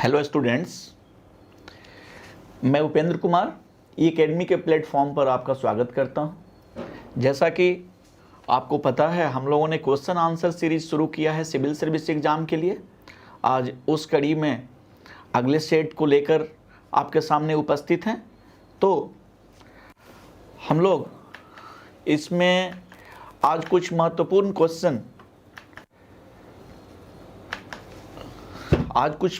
Hello students, मैं उपेंद्र कुमार ई academy के platform पर आपका स्वागत करता हूं। जैसा कि आपको पता है, हम लोगों ने क्वेश्चन आंसर सीरीज शुरू किया है सिविल सर्विस एग्ज़ाम के लिए। आज उस कड़ी में अगले सेट को लेकर आपके सामने उपस्थित हैं। तो हम लोग इसमें आज कुछ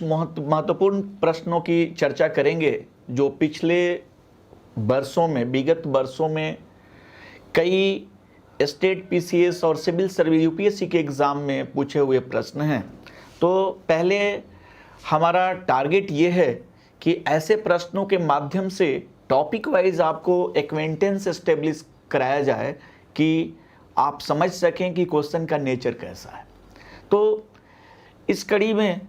महत्वपूर्ण प्रश्नों की चर्चा करेंगे जो पिछले वर्षों में, विगत वर्षों में कई स्टेट पीसीएस और सिविल सर्विस यूपीएससी के एग्ज़ाम में पूछे हुए प्रश्न हैं। तो पहले हमारा टारगेट ये है कि ऐसे प्रश्नों के माध्यम से टॉपिक वाइज आपको एक्वेंटेंस एस्टेब्लिश कराया जाए कि आप समझ सकें कि क्वेश्चन का नेचर कैसा है। तो इस कड़ी में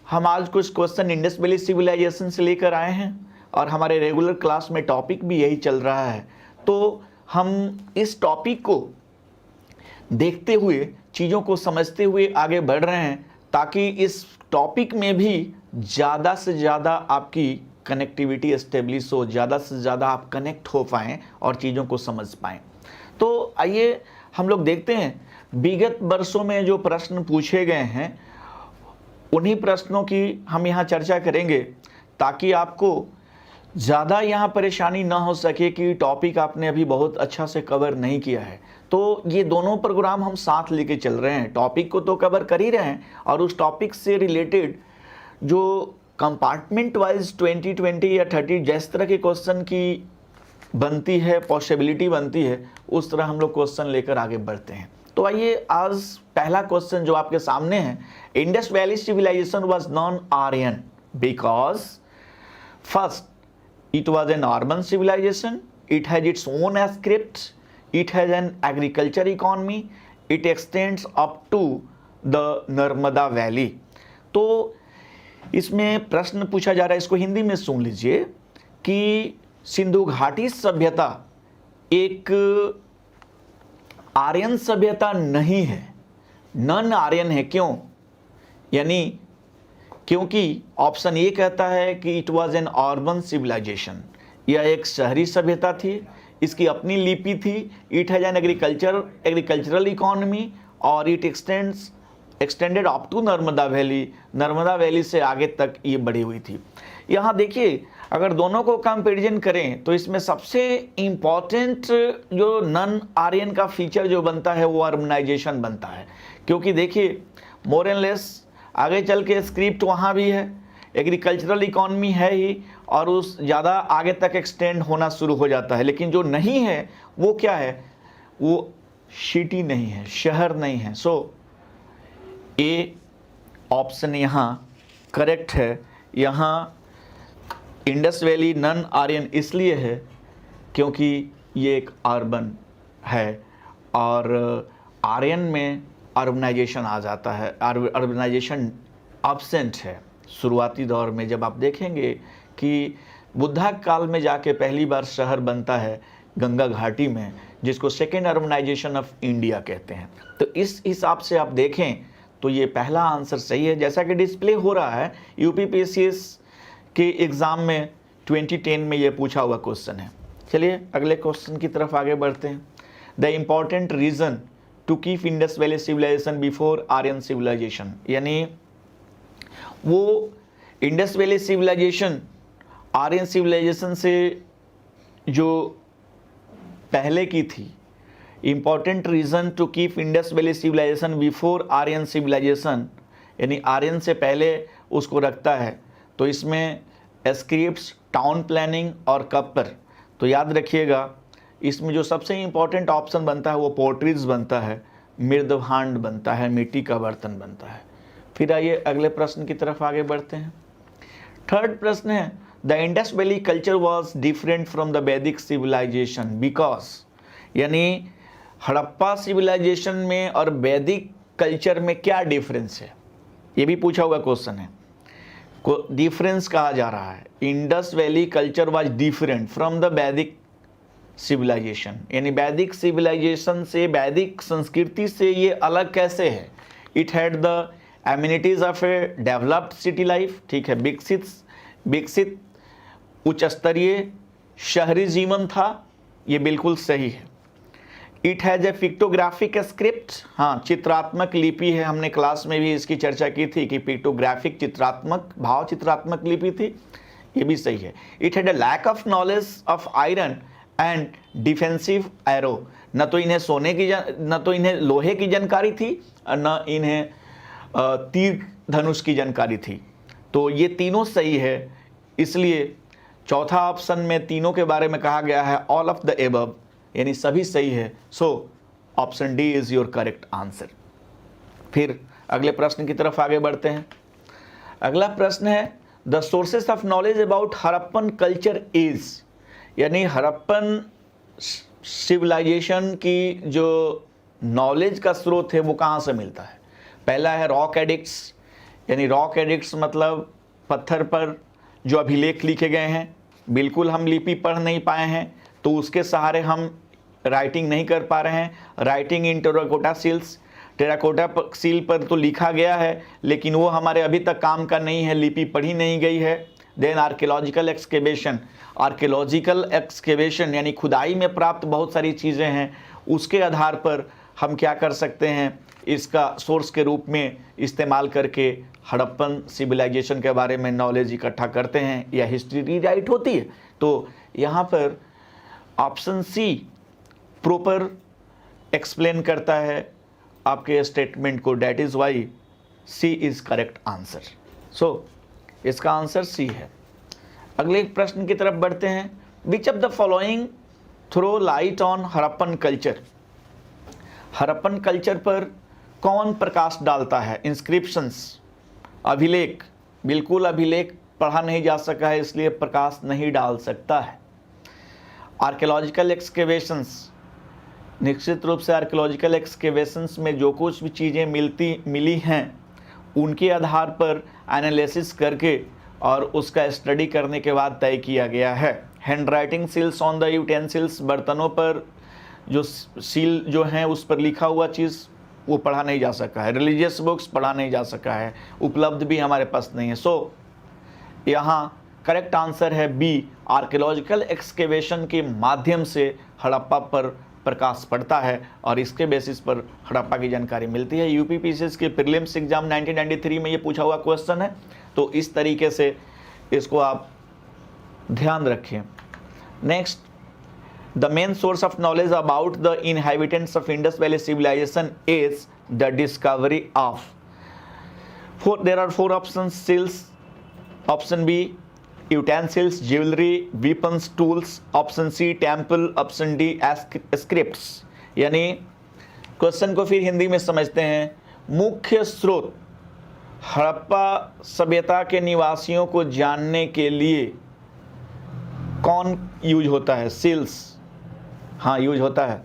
हम आज कुछ क्वेश्चन इंडस वैली सिविलाइजेशन से लेकर आए हैं और हमारे रेगुलर क्लास में टॉपिक भी यही चल रहा है। तो हम इस टॉपिक को देखते हुए, चीज़ों को समझते हुए आगे बढ़ रहे हैं ताकि इस टॉपिक में भी ज़्यादा से ज़्यादा आपकी कनेक्टिविटी एस्टेब्लिश हो, ज़्यादा से ज़्यादा आप कनेक्ट हो पाएँ और चीज़ों को समझ पाएँ। तो आइए हम लोग देखते हैं विगत वर्षों में जो प्रश्न पूछे गए हैं उन्हीं प्रश्नों की हम यहाँ चर्चा करेंगे ताकि आपको ज़्यादा यहाँ परेशानी ना हो सके कि टॉपिक आपने अभी बहुत अच्छा से कवर नहीं किया है। तो ये दोनों प्रोग्राम हम साथ लेके चल रहे हैं। टॉपिक को तो कवर कर ही रहे हैं और उस टॉपिक से रिलेटेड जो कंपार्टमेंट वाइज 20 या 30 जिस तरह के क्वेश्चन की बनती है, पॉसिबिलिटी बनती है, उस तरह हम लोग क्वेश्चन लेकर आगे बढ़ते हैं। तो आइए, आज पहला क्वेश्चन जो आपके सामने है, Indus valley civilization was non Aryan because first it was an urban civilization, it has its own script, it has an agriculture economy, it extends up to the Narmada valley. तो इसमें प्रश्न पूछा जा रहा है, इसको हिंदी में सुन लीजिए कि सिंधु घाटी सभ्यता एक आर्यन सभ्यता नहीं है, नॉन आर्यन है। क्यों? यानी क्योंकि ऑप्शन ए कहता है कि it was an urban civilization, यह एक शहरी सभ्यता थी, इसकी अपनी लिपि थी, it has an agricultural economy और it extended up to Narmada valley, Narmada valley से आगे तक ये बढ़ी हुई थी। यहाँ देखिए, अगर दोनों को कंपैरिजन करें तो इसमें सबसे इम्पॉर्टेंट जो नॉन आर्यन का फीचर जो बनता है वो अर्बनाइजेशन बनता है। क्योंकि देखिए, मोर एंड लेस आगे चल के स्क्रिप्ट वहाँ भी है, एग्रीकल्चरल इकॉनमी है ही और उस ज़्यादा आगे तक एक्सटेंड होना शुरू हो जाता है। लेकिन जो नहीं है वो क्या है? वो सिटी नहीं है, शहर नहीं है। सो ए ऑप्शन यहाँ करेक्ट है। यहाँ इंडस वैली नॉन आर्यन इसलिए है क्योंकि ये एक अर्बन है और आर्यन में अर्बनाइजेशन आ जाता है। अर्बनाइजेशन एब्सेंट है शुरुआती दौर में। जब आप देखेंगे कि बुद्धा काल में जाके पहली बार शहर बनता है गंगा घाटी में, जिसको सेकेंड अर्बनाइजेशन ऑफ इंडिया कहते हैं। तो इस हिसाब से आप देखें तो ये पहला आंसर सही है, जैसा कि डिस्प्ले हो रहा है यूपीपीएससीएस के एग्ज़ाम में 2010 में ये पूछा हुआ क्वेश्चन है। चलिए अगले क्वेश्चन की तरफ आगे बढ़ते हैं। The important reason to keep Indus valley civilization before Aryan civilization, यानी वो Indus valley civilization Aryan civilization से जो पहले की थी। Important reason to keep Indus valley civilization before Aryan civilization, यानी आर्यन से पहले उसको रखता है। तो इसमें स्क्रिप्ट्स, टाउन प्लानिंग और कपर। तो याद रखिएगा, इसमें जो सबसे इम्पॉर्टेंट ऑप्शन बनता है वो पोर्ट्रीज बनता है, मृदभांड बनता है, मिट्टी का बर्तन बनता है। फिर आइए अगले प्रश्न की तरफ आगे बढ़ते हैं। थर्ड प्रश्न है, the Indus valley culture was different from the वैदिक सिविलाइजेशन बिकॉज, यानी हड़प्पा सिविलाइजेशन में और वैदिक कल्चर में क्या डिफरेंस है, ये भी पूछा हुआ क्वेश्चन है। को डिफरेंस कहा जा रहा है, Indus valley culture was different from the वैदिक सिविलाइजेशन, यानी वैदिक सिविलाइजेशन से, वैदिक संस्कृति से ये अलग कैसे है। It had the amenities of A developed city life, ठीक है, विकसित उच्च स्तरीय शहरी जीवन था, ये बिल्कुल सही है। It has a pictographic script, हाँ चित्रात्मक लिपि है, हमने क्लास में भी इसकी चर्चा की थी कि पिक्टोग्राफिक चित्रात्मक भाव चित्रात्मक लिपि थी, ये भी सही है। It had a lack of knowledge of iron and defensive arrow, न तो इन्हें लोहे की जानकारी थी और न इन्हें तीर धनुष की जानकारी थी, तो ये तीनों सही है। इसलिए चौथा ऑप्शन में तीनों के बारे में कहा गया है ऑल ऑफ द एबव, यानी सभी सही है। So option D is your correct answer. फिर अगले प्रश्न की तरफ आगे बढ़ते हैं। अगला प्रश्न है the sources of knowledge about Harappan culture is, यानी हड़प्पन सिविलाइजेशन की जो नॉलेज का स्रोत है वो कहाँ से मिलता है। पहला है रॉक एडिक्ट्स, यानी रॉक एडिक्ट्स मतलब पत्थर पर जो अभिलेख लिखे गए हैं, बिल्कुल हम लिपि पढ़ नहीं पाए हैं तो उसके सहारे हम राइटिंग नहीं कर पा रहे हैं। Writing in terracotta seals, terracotta seal पर तो लिखा गया है लेकिन वो हमारे अभी तक काम का नहीं है, लिपि पढ़ी नहीं गई है। Then archaeological excavation, archaeological excavation यानी खुदाई में प्राप्त बहुत सारी चीज़ें हैं, उसके आधार पर हम क्या कर सकते हैं, इसका सोर्स के रूप में इस्तेमाल करके हड़प्पन सिविलाइजेशन के बारे में नॉलेज इकट्ठा करते हैं या हिस्ट्री रीराइट होती है। तो यहाँ पर ऑप्शन सी प्रॉपर एक्सप्लेन करता है आपके स्टेटमेंट को, that is why C is correct answer. So इसका आंसर सी है। अगले प्रश्न की तरफ बढ़ते हैं। Which of the following throw light on Harappan culture, Harappan culture पर कौन प्रकाश डालता है। इंस्क्रिप्शंस, अभिलेख, बिल्कुल अभिलेख पढ़ा नहीं जा सका है इसलिए प्रकाश नहीं डाल सकता है। आर्कियोलॉजिकल एक्सकेवेशंस, निश्चित रूप से आर्कियोलॉजिकल एक्सकेवेशंस में जो कुछ भी चीज़ें मिली हैं उनके आधार पर एनालिसिस करके और उसका स्टडी करने के बाद तय किया गया है। Hand writing seals on the utensils, बर्तनों पर जो सील जो हैं उस पर लिखा हुआ चीज़ वो पढ़ा नहीं जा सका है। रिलीजियस बुक्स पढ़ा नहीं जा सका है, उपलब्ध भी हमारे पास नहीं है। सो यहाँ करेक्ट आंसर है बी, आर्कियोलॉजिकल एक्सकेवेशन के माध्यम से हड़प्पा पर प्रकाश पड़ता है और इसके बेसिस पर हड़प्पा की जानकारी मिलती है। यूपीपीसीएस के प्रीलिम्स एग्जाम 1993 में ये पूछा हुआ क्वेश्चन है, तो इस तरीके से इसको आप ध्यान रखें। Next, the main source of knowledge about the inhabitants of Indus valley civilisation is the discovery of, there are 4 options, seals, option B utensils, jewelry, weapons, tools, option C temple, option D scripts. यानी question को फिर हिंदी में समझते हैं। मुख्य स्रोत हड़प्पा सभ्यता के निवासियों को जानने के लिए कौन यूज होता है। सील्स, हाँ यूज होता है।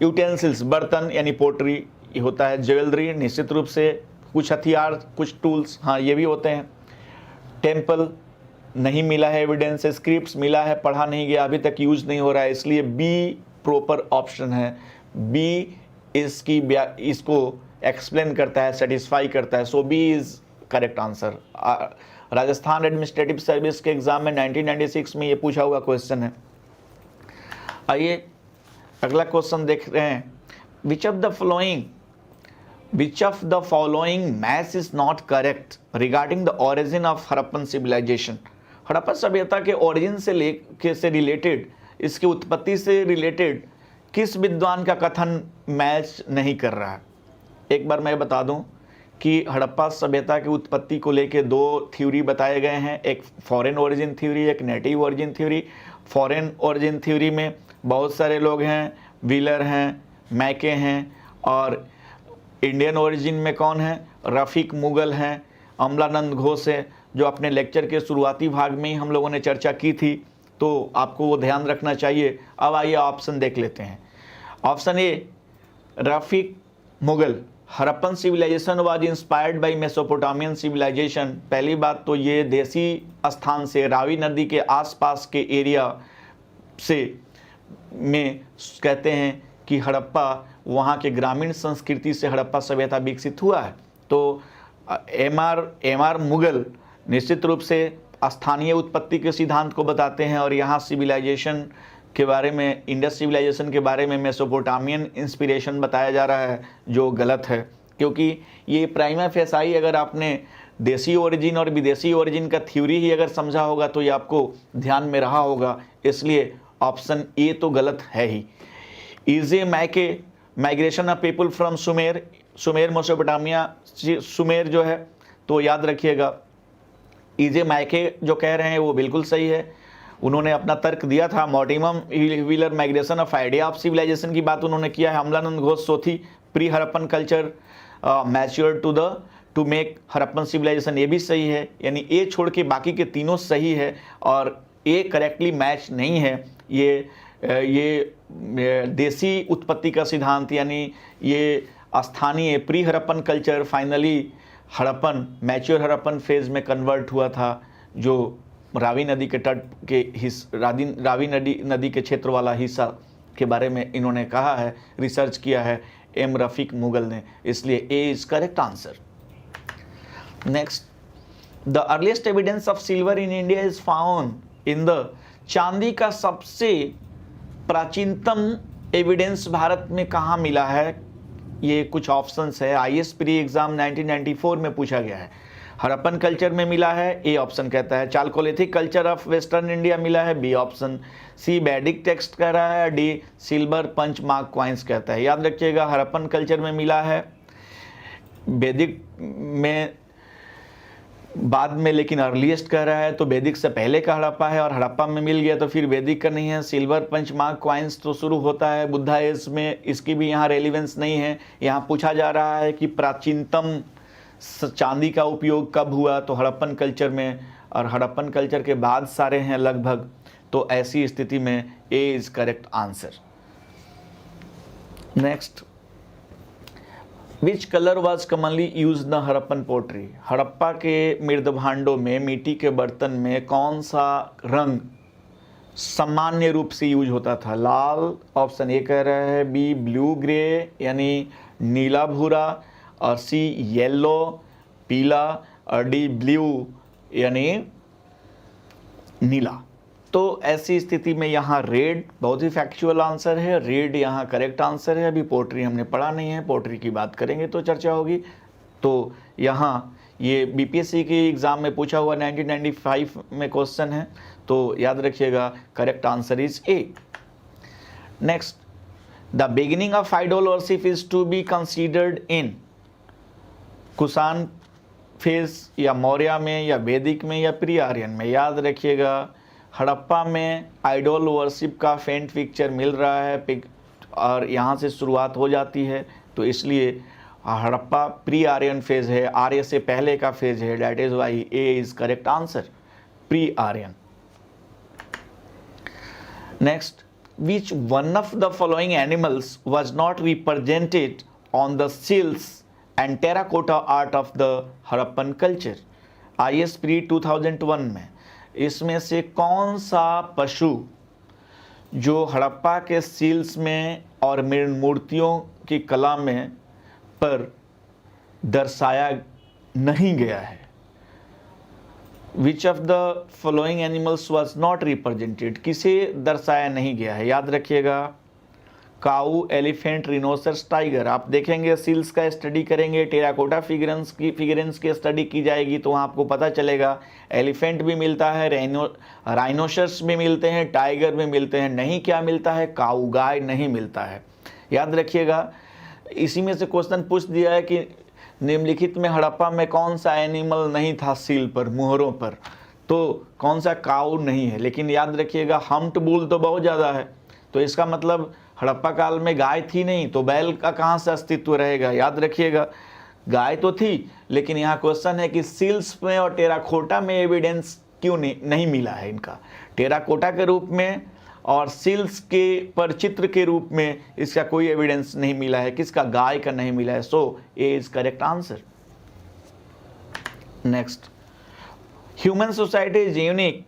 यूटेंसिल्स, बर्तन यानी पोट्री होता है। ज्वेलरी, निश्चित रूप से कुछ हथियार, कुछ टूल्स, हाँ ये भी होते हैं। टेम्पल नहीं मिला है एविडेंस, स्क्रिप्ट्स मिला है, पढ़ा नहीं गया, अभी तक यूज नहीं हो रहा है, इसलिए बी प्रॉपर ऑप्शन है। बी इसको एक्सप्लेन करता है, सेटिस्फाई करता है। So B is correct answer. Rajasthan administrative service के एग्जाम में 1996 में ये पूछा हुआ क्वेश्चन है। आइए अगला क्वेश्चन देख रहे हैं। Which of the following maths is not correct regarding the origin of Harappan civilization. Harappa सभ्यता के ओरिजिन से रिलेटेड, इसकी उत्पत्ति से रिलेटेड किस विद्वान का कथन मैच नहीं कर रहा है। एक बार मैं बता दूं कि हड़प्पा सभ्यता की उत्पत्ति को लेके 2 थ्योरी बताए गए हैं, एक फॉरेन ओरिजिन थ्योरी, एक native origin theory. Foreign origin theory में बहुत सारे लोग हैं, व्हीलर हैं, मैके हैं, और इंडियन ओरिजिन में कौन है, रफ़ीक मुगल हैं, अमलानंद घोष है, जो अपने लेक्चर के शुरुआती भाग में ही हम लोगों ने चर्चा की थी, तो आपको वो ध्यान रखना चाहिए। अब आइए ऑप्शन देख लेते हैं। Option A Rafiq Mughal, Harappan civilization was inspired by Mesopotamian civilization. पहली बात तो ये देसी स्थान से, रावी नदी के आसपास के एरिया से में कहते हैं कि हड़प्पा, वहाँ के ग्रामीण संस्कृति से हड़प्पा सभ्यता विकसित हुआ है। तो एम आर मुगल निश्चित रूप से स्थानीय उत्पत्ति के सिद्धांत को बताते हैं और यहाँ सिविलाइजेशन के बारे में, इंडस सिविलाइजेशन के बारे में मेसोपोटामियन इंस्पिरेशन बताया जा रहा है, जो गलत है, क्योंकि ये प्राइमा फेसाई अगर आपने देसी ओरिजिन और विदेशी ओरिजिन का थ्योरी ही अगर समझा होगा तो ये आपको ध्यान में रहा होगा, इसलिए ऑप्शन ए तो गलत है ही। इज ए मैके migration of people from Sumer, Sumer Mesopotamia, Sumer जो है, तो याद रखिएगा इजे मैके जो कह रहे हैं वो बिल्कुल सही है। उन्होंने अपना तर्क दिया था, Mortimer Wheeler migration of idea of civilization की बात उन्होंने किया है। Amalananda Ghosh Sothi pre Harappan culture mature to make Harappan civilization, ये भी सही है। यानी ए छोड़ के बाकी के तीनों सही है और ए करेक्टली मैच नहीं है। ये देसी उत्पत्ति का सिद्धांत यानी ये स्थानीय pre Harappan culture finally Harappan mature Harappan phase में कन्वर्ट हुआ था, जो रावी नदी के तट के रावी नदी के क्षेत्र वाला हिस्सा के बारे में इन्होंने कहा है, रिसर्च किया है एम रफीक मुगल ने, इसलिए A is correct answer. Next, the earliest evidence of silver in India is found in the, चांदी का सबसे प्राचीनतम एविडेंस भारत में कहाँ मिला है? ये कुछ ऑप्शंस है, आईएएस प्री एग्जाम 1994 में पूछा गया है। हड़प्पन कल्चर में मिला है, ए ऑप्शन कहता है। Chalcolithic culture of western India मिला है, बी ऑप्शन। सी वैदिक टेक्स्ट कह रहा है, D silver punch mark coins कहता है। याद रखिएगा हड़प्पन कल्चर में मिला है, वैदिक में बाद में लेकिन अर्लीस्ट कह रहा है, तो वैदिक से पहले का हड़प्पा है और हड़प्पा में मिल गया तो फिर वैदिक का नहीं है। सिल्वर पंच मार्क कॉइन्स तो शुरू होता है बुद्धा एज में, इसकी भी यहाँ रेलिवेंस नहीं है। यहाँ पूछा जा रहा है कि प्राचीनतम चांदी का उपयोग कब हुआ, तो हड़प्पन कल्चर में, और हड़प्पन कल्चर के बाद सारे हैं लगभग, तो ऐसी स्थिति में A is correct answer. Next, which colour was commonly use the Harappan pottery, Harappa के मृद भांडों में, मिट्टी के बर्तन में कौन सा रंग सामान्य रूप से यूज होता था? लाल ऑप्शन ए कह रहा है, बी ब्लू ग्रे यानी नीला भूरा, और सी येलो पीला, और डी ब्लू यानी नीला। तो ऐसी स्थिति में यहाँ रेड बहुत ही फैक्चुअल आंसर है, रेड यहाँ करेक्ट आंसर है। अभी पोट्री हमने पढ़ा नहीं है, पोट्री की बात करेंगे तो चर्चा होगी। तो यहाँ ये बीपीएससी के एग्ज़ाम में पूछा हुआ 1995 में क्वेश्चन है, तो याद रखिएगा correct answer is A. Next, the beginning of idol worship is to be considered in Kushan phase या मौर्य में या वैदिक में या प्री आर्यन में? याद रखिएगा हड़प्पा में आइडल वर्शिप का फेंट पिक्चर मिल रहा है और यहाँ से शुरुआत हो जाती है, तो इसलिए हड़प्पा प्री आर्यन फेज है, आर्य से पहले का फेज है, that is why A is correct answer, pre Aryan. Next, which one of the following animals was not represented on the seals and terracotta art of the Harappan culture? IAS pre 2001 में इसमें से कौन सा पशु जो हड़प्पा के seals में और मूर्तियों की कला में पर दर्शाया नहीं गया है? Which of the following animals was not represented, किसे दर्शाया नहीं गया है? याद रखिएगा काऊ, एलिफेंट, रिनोसरस, टाइगर। आप देखेंगे सील्स का स्टडी करेंगे, टेराकोटा फिगरेंस की स्टडी की जाएगी तो वहाँ आपको पता चलेगा एलिफेंट भी मिलता है, राइनोसरस भी मिलते हैं, टाइगर भी मिलते हैं, नहीं क्या मिलता है? काऊ, गाय नहीं मिलता है। याद रखिएगा इसी में से क्वेश्चन पूछ दिया है कि निम्नलिखित में हड़प्पा में कौन सा एनिमल नहीं था सील पर, मुहरों पर, तो कौन सा काऊ नहीं है। लेकिन याद रखिएगा हम्प्ड बुल तो बहुत ज़्यादा है, तो इसका मतलब हड़प्पा काल में गाय थी नहीं, तो बैल का कहाँ से अस्तित्व रहेगा? याद रखिएगा गाय तो थी, लेकिन यहाँ क्वेश्चन है कि सील्स में और टेराकोटा में एविडेंस क्यों नहीं मिला है इनका? टेराकोटा के रूप में और सील्स के पर चित्र के रूप में इसका कोई एविडेंस नहीं मिला है, किसका? गाय का नहीं मिला है। So A is correct answer. Next, human society is unique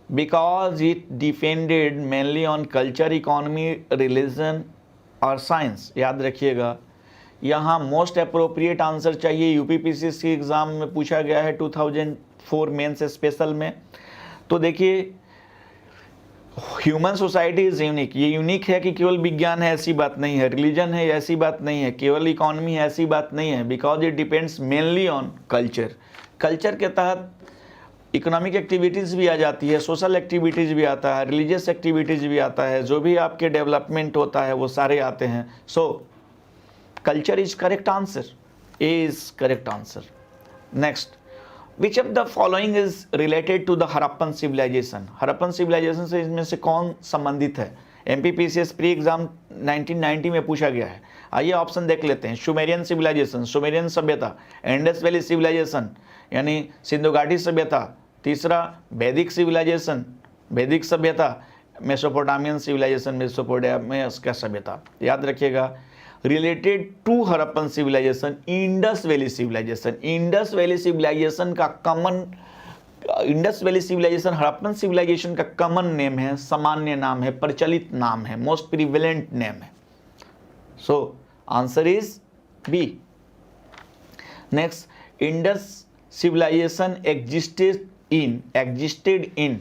because it depended mainly on culture, economy, religion और साइंस। याद रखिएगा यहाँ मोस्ट अप्रोप्रिएट आंसर चाहिए। यूपीपीसीएससी एग्जाम में पूछा गया है 2004 मेंस स्पेशल में। तो देखिए, ह्यूमन सोसाइटी इज यूनिक। ये यूनिक है कि केवल विज्ञान है ऐसी बात नहीं है, रिलीजन है ऐसी बात नहीं है, केवल इकोनॉमी है ऐसी बात नहीं है, because it depends mainly on culture. Culture के तहत इकोनॉमिक एक्टिविटीज़ भी आ जाती है, सोशल एक्टिविटीज़ भी आता है, रिलीजियस एक्टिविटीज़ भी आता है, जो भी आपके डेवलपमेंट होता है वो सारे आते हैं। So culture is correct answer, A is correct answer. Next, which of the following is related to the Harappan civilization. Harappan civilization से इसमें से कौन संबंधित है? एमपीपीसीएस प्री एग्जाम 1990 में पूछा गया है। आइए ऑप्शन देख लेते हैं। सुमेरियन सिविलाइजेशन, सुमेरियन सभ्यता, इंडस वैली सिविलाइजेशन यानी सिंधु घाटी सभ्यता, तीसरा वैदिक सिविलाइजेशन, वैदिक सभ्यता, मेसोपोटामियन सिविलाइजेशन, मेसोपोटामिया का सभ्यता। याद रखिएगा, related to Harappan civilization, Indus valley civilization. Indus valley civilization का common, Indus valley civilization Harappan civilization का कॉमन नेम है, सामान्य नाम है, प्रचलित नाम है, मोस्ट प्रिवेलेंट नेम है। So answer is B. Next, Indus civilization existed in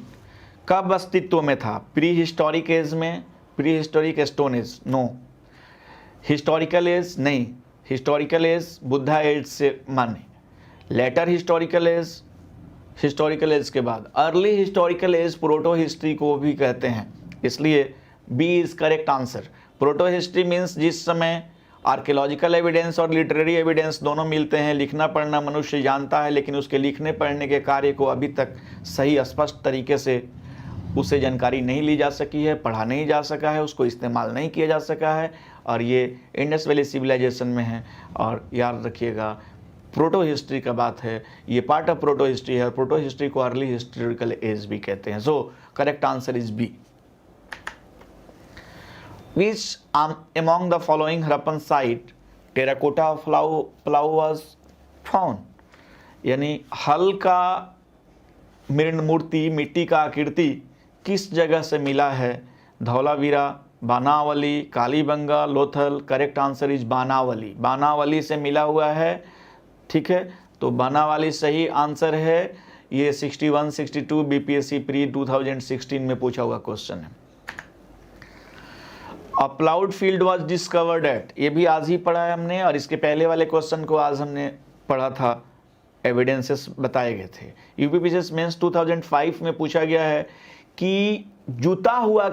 कब अस्तित्व में था? प्री हिस्टोरिक एज में, pre historic stone age, no. Historical age, नहीं। हिस्टोरिकल एज बुद्धा एज से माने। Later historical age, historical age के बाद early historical age proto history को भी कहते हैं, इसलिए B is correct answer. Proto history means जिस समय आर्कियोलॉजिकल एविडेंस और लिटरेरी एविडेंस दोनों मिलते हैं। लिखना पढ़ना मनुष्य जानता है, लेकिन उसके लिखने पढ़ने के कार्य को अभी तक सही स्पष्ट तरीके से उससे जानकारी नहीं ली जा सकी है, पढ़ा नहीं जा सका है, उसको इस्तेमाल नहीं किया जा सका है, और ये इंडस वैली सिविलाइजेशन में है। और याद रखिएगा, प्रोटो हिस्ट्री का बात है, ये पार्ट ऑफ प्रोटो हिस्ट्री है। प्रोटो हिस्ट्री को अर्ली हिस्टोरिकल एज भी कहते हैं। So correct answer is B. Which among the following Harappan site terracotta plough was found? यानी हल का मृण मूर्ति, मिट्टी का आकृति किस जगह से मिला है? Dholavira, Banawali, Kalibanga, Lothal. Correct answer is Banawali. Banawali से मिला हुआ है, ठीक है, तो बानावली सही आंसर है। ये 61-62 बीपीएससी प्री 2016 में पूछा हुआ क्वेश्चन है। A ploughed field was discovered at, ये भी आज ही पढ़ा है हमने, और इसके पहले वाले क्वेश्चन को आज हमने पढ़ा था, एविडेंसेस बताए गए थे। यूपीपीसीएस मेंस 2005 में पूछा गया है कि जोता हुआ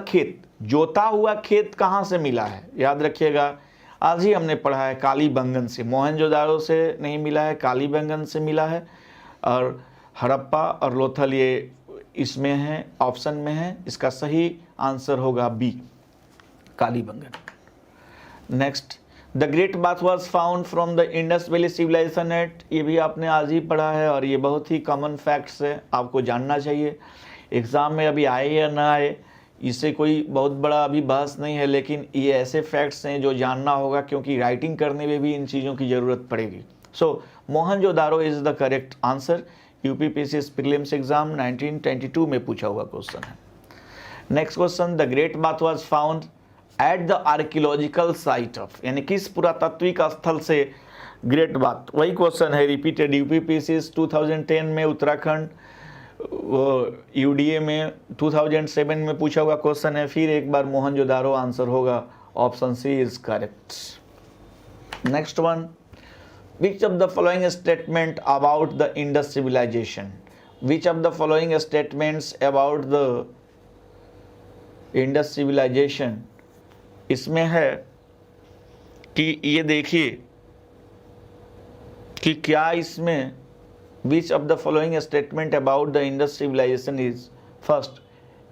खेत कहाँ से मिला है? याद रखिएगा, आज ही हमने पढ़ा है कालीबंगन से। मोहनजोदारो से नहीं मिला है, कालीबंगन से मिला है। और हड़प्पा और लोथल ये इसमें है, ऑप्शन में है। इसका सही आंसर होगा B, Kalibangan. Next, the great bath was found from the Indus valley civilisation at, ये भी आपने आज ही पढ़ा है, और ये बहुत ही कॉमन फैक्ट्स है, आपको जानना चाहिए। एग्ज़ाम में अभी आए या ना आए, इससे कोई बहुत बड़ा अभी बहस नहीं है, लेकिन ये ऐसे फैक्ट्स हैं जो जानना होगा, क्योंकि राइटिंग करने में भी इन चीज़ों की ज़रूरत पड़ेगी। So Mohenjodaro is the correct answer. UPPCS prelims exam 1922 में पूछा हुआ क्वेश्चन है। Next question, the great bath was found at the archaeological site of, यानी किस पुरातात्विक स्थल से ग्रेट बाथ, वही क्वेश्चन है रिपीटेड। यूपीपीसीएस 2010 में उत्तराखंड, यूडीए में 2007 में पूछा हुआ क्वेश्चन है। फिर एक बार मोहनजोदारो आंसर होगा, option C is correct. Next one, which of the following statement about the Indus civilisation, which of the following statements about the Indus civilisation, इसमें है कि ये देखिए कि क्या इसमें which of the following statement about the Indus civilisation is first,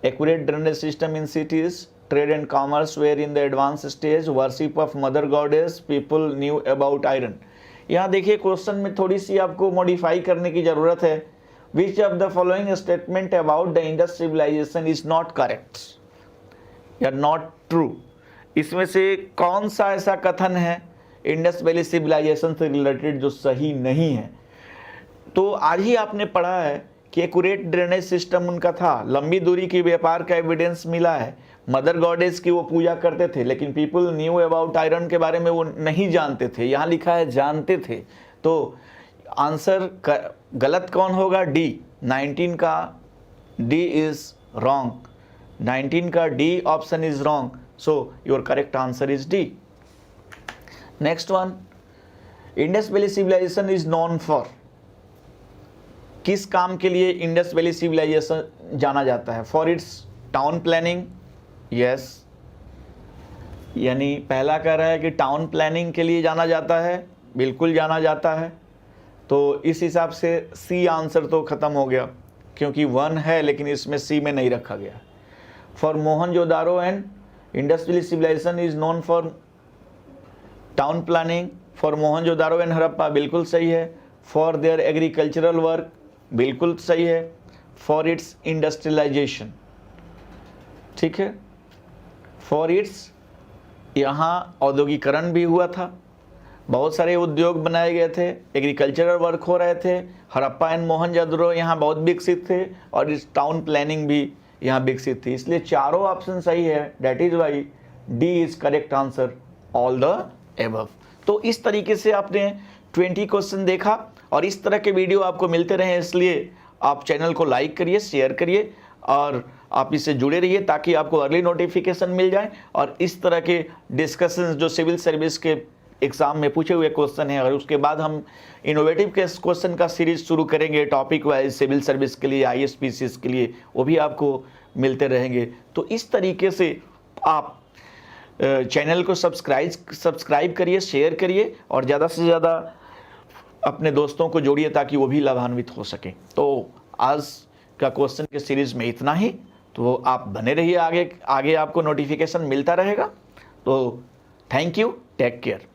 accurate drainage system in cities, trade and commerce were in the advance stage, worship of mother goddess, people knew about iron. यहाँ देखिए question में थोड़ी सी आपको modify करने की जरूरत है। Which of the following statement about the Indus civilisation is not correct या नॉट ट्रू, इसमें से कौन सा ऐसा कथन है इंडस वैली सिविलाइजेशन से रिलेटेड जो सही नहीं है? तो आज ही आपने पढ़ा है कि एक्यूरेट ड्रेनेज सिस्टम उनका था, लंबी दूरी की व्यापार का एविडेंस मिला है, मदर गॉडेस की वो पूजा करते थे, लेकिन पीपल न्यू अबाउट आयरन के बारे में वो नहीं जानते थे। यहाँ लिखा है जानते थे, तो आंसर गलत कौन होगा? डी, 19 का डी इज रॉन्ग, 19 का D option is wrong, so your correct answer is D. Next one, Indus valley civilisation is known for, किस काम के लिए इंडस वैली सिविलाइजेशन जाना जाता है? For its town planning, yes, यानी पहला कह रहा है कि टाउन प्लानिंग के लिए जाना जाता है, बिल्कुल जाना जाता है। तो इस हिसाब से सी आंसर तो ख़त्म हो गया, क्योंकि 1 है लेकिन इसमें सी में नहीं रखा गया। For Mohenjodaro and Indus valley civilisation is known for town planning, for Mohenjodaro and Harappa बिल्कुल सही है। फॉर देयर एग्रीकल्चरल वर्क बिल्कुल सही है। फॉर इट्स इंडस्ट्रियलाइजेशन, ठीक है, फॉर इट्स, यहाँ औद्योगिकरण भी हुआ था, बहुत सारे उद्योग बनाए गए थे, एग्रीकल्चरल वर्क हो रहे थे, हड़प्पा एंड मोहनजोदड़ो यहाँ बहुत विकसित थे, और इस टाउन प्लानिंग भी यहाँ विकसित थी। इसलिए चारों ऑप्शन सही है, that is why D is correct answer, all the above. तो इस तरीके से आपने 20 क्वेश्चन देखा, और इस तरह के वीडियो आपको मिलते रहे, इसलिए आप चैनल को लाइक करिए, शेयर करिए, और आप इससे जुड़े रहिए ताकि आपको अर्ली नोटिफिकेशन मिल जाए। और इस तरह के डिस्कशंस जो सिविल सर्विस के एग्ज़ाम में पूछे हुए क्वेश्चन हैं, और उसके बाद हम इनोवेटिव के क्वेश्चन का सीरीज शुरू करेंगे टॉपिक वाइज सिविल सर्विस के लिए, ISPCs के लिए, वो भी आपको मिलते रहेंगे। तो इस तरीके से आप चैनल को सब्सक्राइब करिए, शेयर करिए, और ज़्यादा से ज़्यादा अपने दोस्तों को जोड़िए ताकि वो भी लाभान्वित हो सकें। तो आज का क्वेश्चन के सीरीज़ में इतना ही, तो आप बने रहिए, आगे आपको नोटिफिकेशन मिलता रहेगा। तो थैंक यू, टेक केयर।